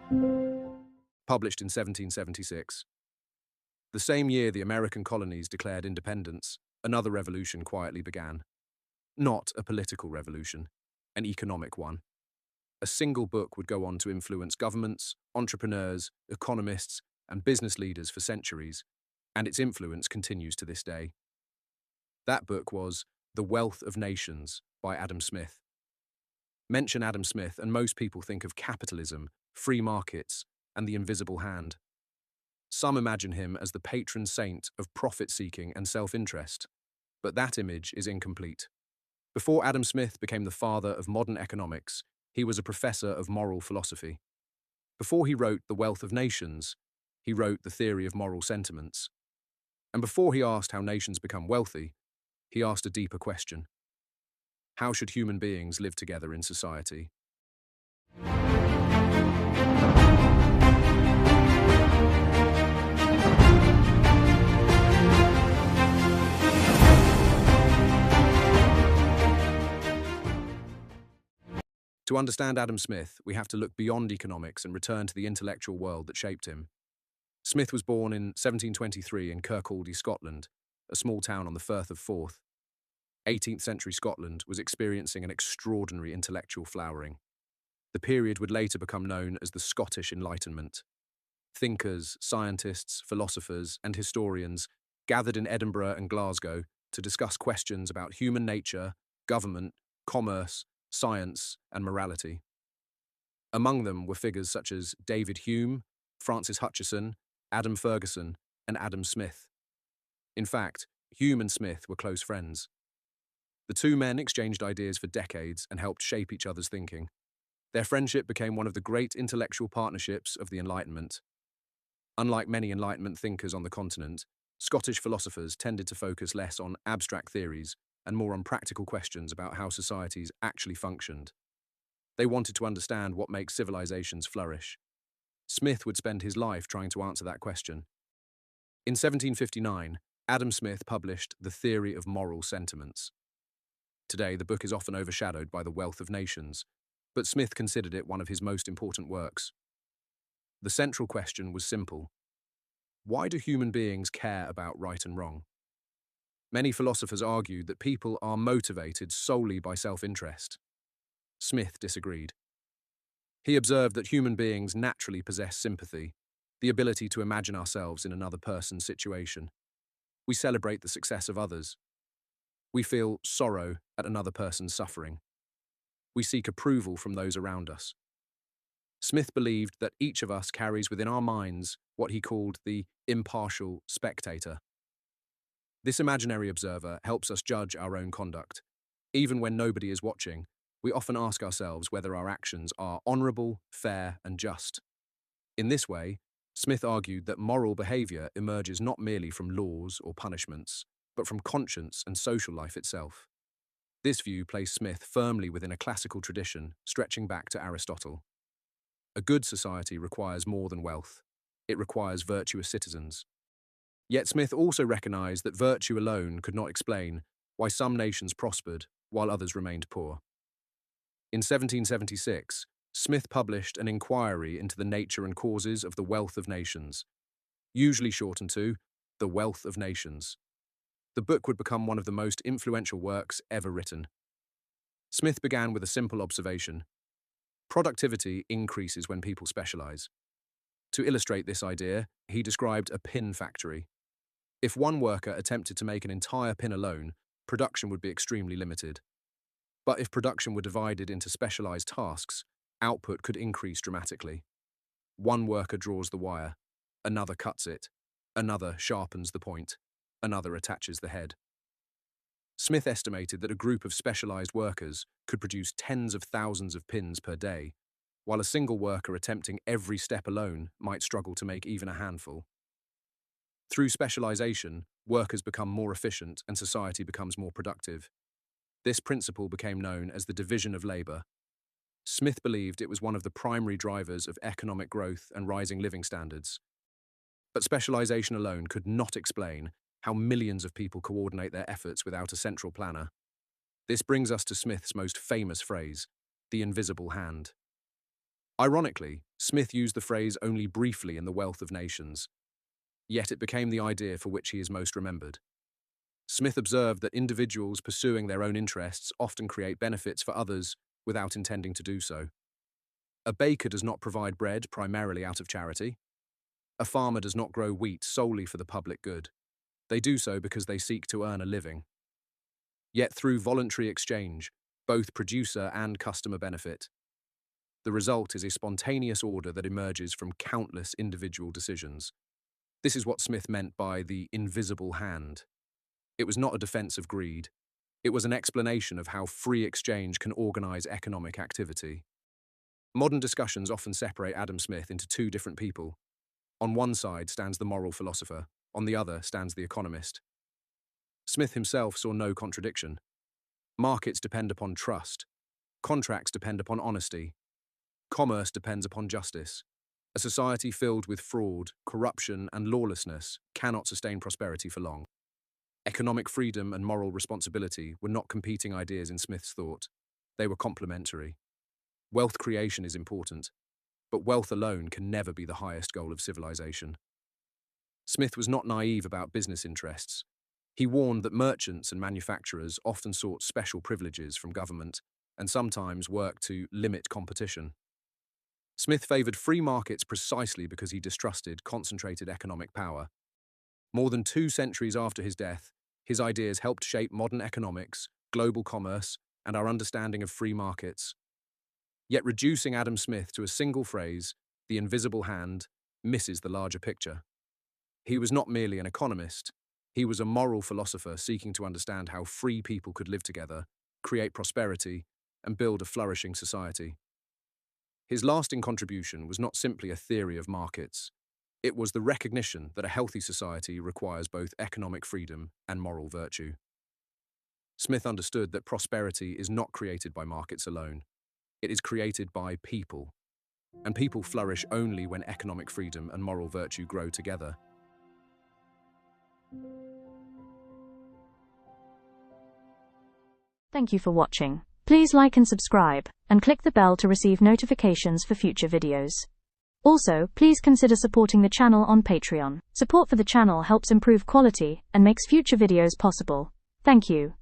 Published in 1776. The same year the American colonies declared independence, another revolution quietly began. Not a political revolution, an economic one. A single book would go on to influence governments, entrepreneurs, economists, and business leaders for centuries, and its influence continues to this day. That book was The Wealth of Nations by Adam Smith. Mention Adam Smith and most people think of capitalism, free markets, and the invisible hand. Some imagine him as the patron saint of profit-seeking and self-interest, but that image is incomplete. Before Adam Smith became the father of modern economics, he was a professor of moral philosophy. Before he wrote The Wealth of Nations, he wrote The Theory of Moral Sentiments. And before he asked how nations become wealthy, he asked a deeper question. How should human beings live together in society? To understand Adam Smith, we have to look beyond economics and return to the intellectual world that shaped him. Smith was born in 1723 in Kirkcaldy, Scotland, a small town on the Firth of Forth. 18th century Scotland was experiencing an extraordinary intellectual flowering. The period would later become known as the Scottish Enlightenment. Thinkers, scientists, philosophers, and historians gathered in Edinburgh and Glasgow to discuss questions about human nature, government, commerce, science, and morality. Among them were figures such as David Hume, Francis Hutcheson, Adam Ferguson, and Adam Smith. In fact, Hume and Smith were close friends. The two men exchanged ideas for decades and helped shape each other's thinking. Their friendship became one of the great intellectual partnerships of the Enlightenment. Unlike many Enlightenment thinkers on the continent, Scottish philosophers tended to focus less on abstract theories and more on practical questions about how societies actually functioned. They wanted to understand what makes civilizations flourish. Smith would spend his life trying to answer that question. In 1759, Adam Smith published The Theory of Moral Sentiments. Today, the book is often overshadowed by The Wealth of Nations, but Smith considered it one of his most important works. The central question was simple. Why do human beings care about right and wrong? Many philosophers argued that people are motivated solely by self-interest. Smith disagreed. He observed that human beings naturally possess sympathy, the ability to imagine ourselves in another person's situation. We celebrate the success of others. We feel sorrow at another person's suffering. We seek approval from those around us. Smith believed that each of us carries within our minds what he called the impartial spectator. This imaginary observer helps us judge our own conduct. Even when nobody is watching, we often ask ourselves whether our actions are honorable, fair, and just. In this way, Smith argued that moral behavior emerges not merely from laws or punishments, but from conscience and social life itself. This view placed Smith firmly within a classical tradition stretching back to Aristotle. A good society requires more than wealth. It requires virtuous citizens. Yet Smith also recognized that virtue alone could not explain why some nations prospered while others remained poor. In 1776, Smith published an inquiry into the nature and causes of the wealth of nations, usually shortened to The Wealth of Nations. The book would become one of the most influential works ever written. Smith began with a simple observation. Productivity increases when people specialize. To illustrate this idea, he described a pin factory. If one worker attempted to make an entire pin alone, production would be extremely limited. But if production were divided into specialized tasks, output could increase dramatically. One worker draws the wire, another cuts it, another sharpens the point, another attaches the head. Smith estimated that a group of specialized workers could produce tens of thousands of pins per day, while a single worker attempting every step alone might struggle to make even a handful. Through specialization, workers become more efficient and society becomes more productive. This principle became known as the division of labor. Smith believed it was one of the primary drivers of economic growth and rising living standards. But specialization alone could not explain how millions of people coordinate their efforts without a central planner. This brings us to Smith's most famous phrase, the invisible hand. Ironically, Smith used the phrase only briefly in The Wealth of Nations, yet it became the idea for which he is most remembered. Smith observed that individuals pursuing their own interests often create benefits for others without intending to do so. A baker does not provide bread primarily out of charity. A farmer does not grow wheat solely for the public good. They do so because they seek to earn a living. Yet through voluntary exchange, both producer and customer benefit. The result is a spontaneous order that emerges from countless individual decisions. This is what Smith meant by the invisible hand. It was not a defense of greed. It was an explanation of how free exchange can organize economic activity. Modern discussions often separate Adam Smith into two different people. On one side stands the moral philosopher, on the other stands the economist. Smith himself saw no contradiction. Markets depend upon trust. Contracts depend upon honesty. Commerce depends upon justice. A society filled with fraud, corruption, and lawlessness cannot sustain prosperity for long. Economic freedom and moral responsibility were not competing ideas in Smith's thought. They were complementary. Wealth creation is important, but wealth alone can never be the highest goal of civilization. Smith was not naive about business interests. He warned that merchants and manufacturers often sought special privileges from government and sometimes worked to limit competition. Smith favored free markets precisely because he distrusted concentrated economic power. More than 2 centuries after his death, his ideas helped shape modern economics, global commerce, and our understanding of free markets. Yet reducing Adam Smith to a single phrase, the invisible hand, misses the larger picture. He was not merely an economist. He was a moral philosopher seeking to understand how free people could live together, create prosperity, and build a flourishing society. His lasting contribution was not simply a theory of markets. It was the recognition that a healthy society requires both economic freedom and moral virtue. Smith understood that prosperity is not created by markets alone. It is created by people. And people flourish only when economic freedom and moral virtue grow together. Thank you for watching. Please like and subscribe, and click the bell to receive notifications for future videos. Also, please consider supporting the channel on Patreon. Support for the channel helps improve quality and makes future videos possible. Thank you.